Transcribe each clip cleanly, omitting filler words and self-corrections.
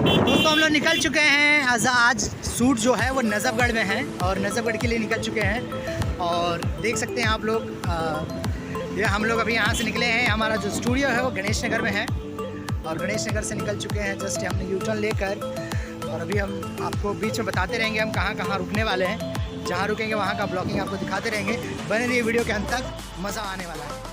दोस्तों हम लोग निकल चुके हैं। आज शूट जो है वो नजफगढ़ में है और नजफगढ़ के लिए निकल चुके हैं और देख सकते हैं आप लोग। ये हम लोग अभी यहाँ से निकले हैं। हमारा जो स्टूडियो है वो गणेश नगर में है और गणेश नगर से निकल चुके हैं जस्ट हमने यूटर्न लेकर। और अभी हम आपको बीच में बताते रहेंगे हम कहाँ कहाँ रुकने वाले हैं। जहाँ रुकेंगे वहाँ का ब्लॉगिंग आपको दिखाते रहेंगे। बने रहिए वीडियो के अंत तक, मज़ा आने वाला है।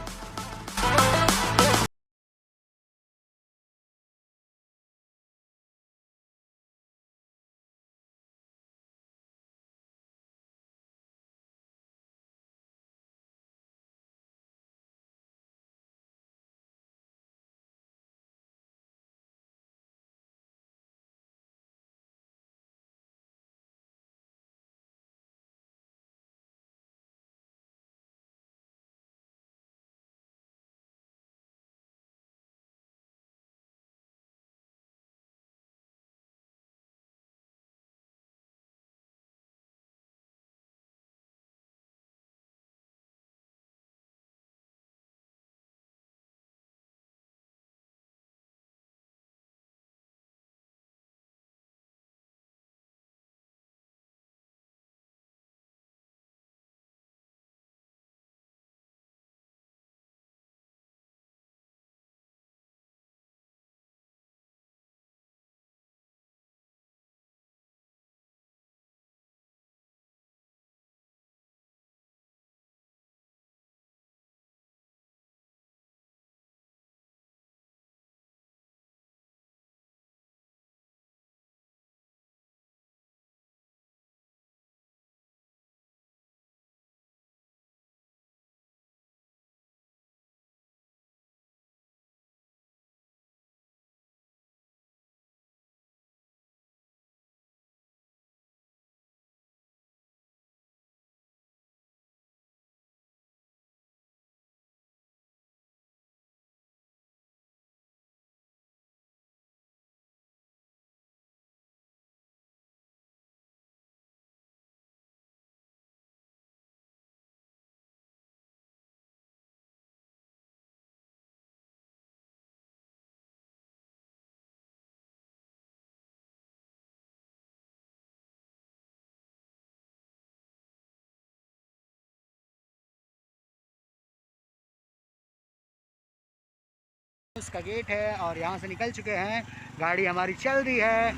इसका गेट है और यहाँ से निकल चुके हैं। गाड़ी हमारी चल रही है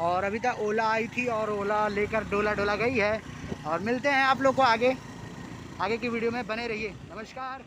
और अभी तक ओला आई थी और ओला लेकर डोला डोला गई है। और मिलते हैं आप लोग को आगे की वीडियो में। बने रहिए। नमस्कार।